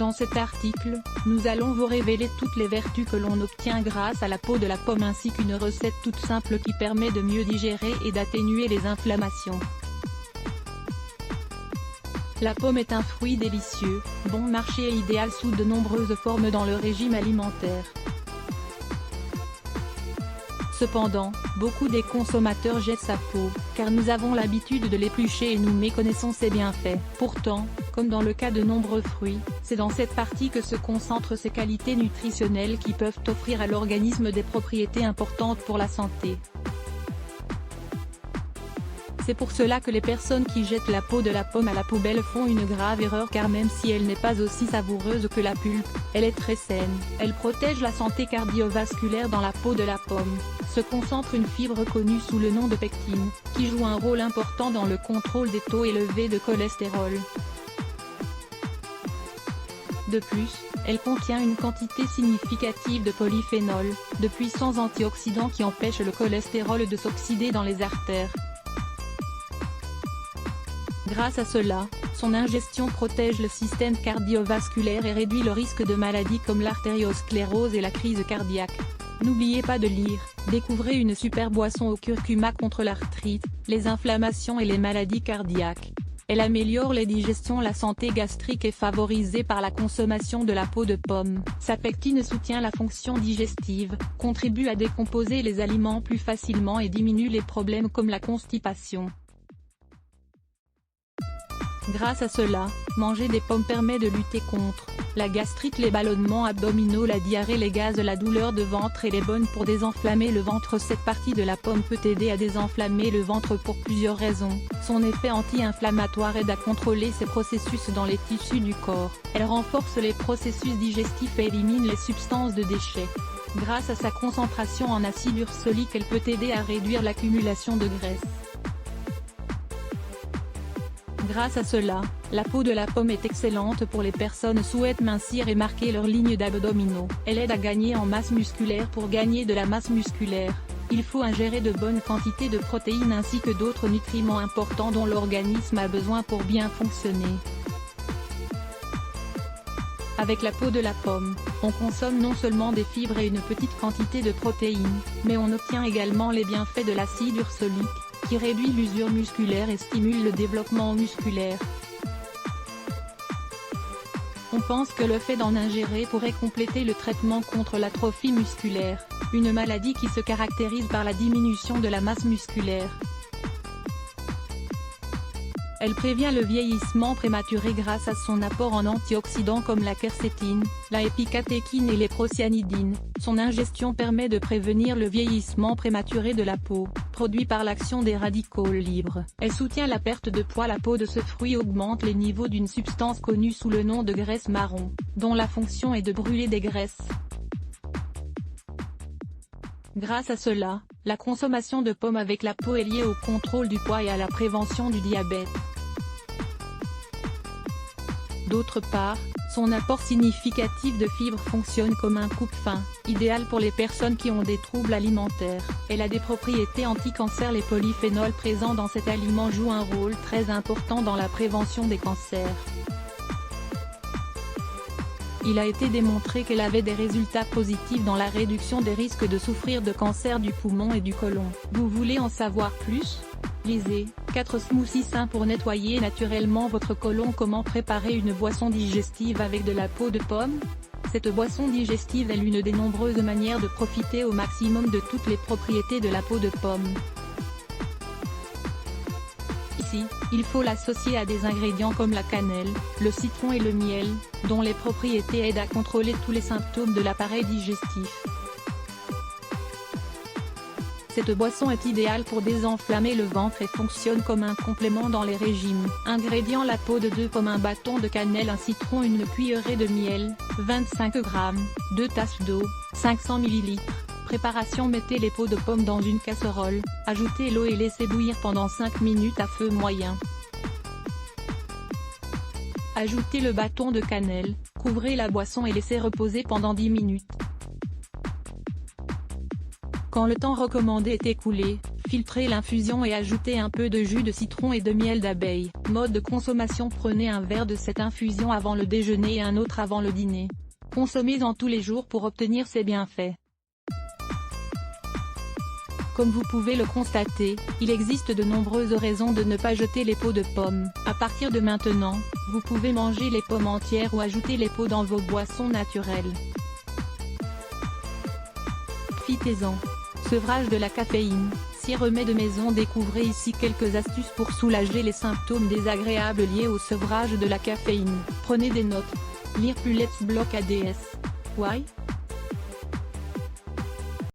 Dans cet article, nous allons vous révéler toutes les vertus que l'on obtient grâce à la peau de la pomme ainsi qu'une recette toute simple qui permet de mieux digérer et d'atténuer les inflammations. La pomme est un fruit délicieux, bon marché et idéal sous de nombreuses formes dans le régime alimentaire. Cependant, beaucoup des consommateurs jettent sa peau, car nous avons l'habitude de l'éplucher et nous méconnaissons ses bienfaits. Pourtant, comme dans le cas de nombreux fruits, c'est dans cette partie que se concentrent ses qualités nutritionnelles qui peuvent offrir à l'organisme des propriétés importantes pour la santé. C'est pour cela que les personnes qui jettent la peau de la pomme à la poubelle font une grave erreur car même si elle n'est pas aussi savoureuse que la pulpe, elle est très saine. Elle protège la santé cardiovasculaire. Dans la peau de la pomme se concentre une fibre connue sous le nom de pectine, qui joue un rôle important dans le contrôle des taux élevés de cholestérol. De plus, elle contient une quantité significative de polyphénol, de puissants antioxydants qui empêchent le cholestérol de s'oxyder dans les artères. Grâce à cela, son ingestion protège le système cardiovasculaire et réduit le risque de maladies comme l'artériosclérose et la crise cardiaque. N'oubliez pas de lire, découvrez une super boisson au curcuma contre l'arthrite, les inflammations et les maladies cardiaques. Elle améliore les digestions. La santé gastrique est favorisée par la consommation de la peau de pomme. Sa pectine soutient la fonction digestive, contribue à décomposer les aliments plus facilement et diminue les problèmes comme la constipation. Grâce à cela, manger des pommes permet de lutter contre la gastrite, les ballonnements abdominaux, la diarrhée, les gaz, la douleur de ventre. Elle est bonne pour désenflammer le ventre. Cette partie de la pomme peut aider à désenflammer le ventre pour plusieurs raisons. Son effet anti-inflammatoire aide à contrôler ces processus dans les tissus du corps. Elle renforce les processus digestifs et élimine les substances de déchets. Grâce à sa concentration en acide ursolique, elle peut aider à réduire l'accumulation de graisse. Grâce à cela, la peau de la pomme est excellente pour les personnes souhaitent mincir et marquer leur ligne d'abdominaux. Elle aide à gagner en masse musculaire. Pour gagner de la masse musculaire, il faut ingérer de bonnes quantités de protéines ainsi que d'autres nutriments importants dont l'organisme a besoin pour bien fonctionner. Avec la peau de la pomme, on consomme non seulement des fibres et une petite quantité de protéines, mais on obtient également les bienfaits de l'acide ursolique, qui réduit l'usure musculaire et stimule le développement musculaire. On pense que le fait d'en ingérer pourrait compléter le traitement contre l'atrophie musculaire, une maladie qui se caractérise par la diminution de la masse musculaire. Elle prévient le vieillissement prématuré grâce à son apport en antioxydants comme la quercétine, la épicatéchine et les procyanidines. Son ingestion permet de prévenir le vieillissement prématuré de la peau, produit par l'action des radicaux libres. Elle soutient la perte de poids. La peau de ce fruit augmente les niveaux d'une substance connue sous le nom de graisse marron, dont la fonction est de brûler des graisses. Grâce à cela, la consommation de pommes avec la peau est liée au contrôle du poids et à la prévention du diabète. D'autre part, son apport significatif de fibres fonctionne comme un coupe-faim, idéal pour les personnes qui ont des troubles alimentaires. Elle a des propriétés anti-cancer. Les polyphénols présents dans cet aliment jouent un rôle très important dans la prévention des cancers. Il a été démontré qu'elle avait des résultats positifs dans la réduction des risques de souffrir de cancer du poumon et du côlon. Vous voulez en savoir plus? Lisez 4 smoothies sains pour nettoyer naturellement votre côlon. Comment préparer une boisson digestive avec de la peau de pomme? Cette boisson digestive est l'une des nombreuses manières de profiter au maximum de toutes les propriétés de la peau de pomme. Ici, il faut l'associer à des ingrédients comme la cannelle, le citron et le miel, dont les propriétés aident à contrôler tous les symptômes de l'appareil digestif. Cette boisson est idéale pour désenflammer le ventre et fonctionne comme un complément dans les régimes. Ingrédients: la peau de 2 pommes, un bâton de cannelle, un citron, une cuillerée de miel, 25 g, 2 tasses d'eau, 500 ml. Préparation: mettez les peaux de pommes dans une casserole, ajoutez l'eau et laissez bouillir pendant 5 minutes à feu moyen. Ajoutez le bâton de cannelle, couvrez la boisson et laissez reposer pendant 10 minutes. Quand le temps recommandé est écoulé, Filtrez l'infusion et ajoutez un peu de jus de citron et de miel d'abeille. Mode de consommation: prenez un verre de cette infusion avant le déjeuner et un autre avant le dîner. Consommez-en tous les jours pour obtenir ces bienfaits. Comme vous pouvez le constater, il existe de nombreuses raisons de ne pas jeter les peaux de pommes. À partir de maintenant, vous pouvez manger les pommes entières ou ajouter les peaux dans vos boissons naturelles. Profitez-en. Sevrage de la caféine. Si remède maison, découvrez ici quelques astuces pour soulager les symptômes désagréables liés au sevrage de la caféine. Prenez des notes. Lire plus Let's Block ADS. Why?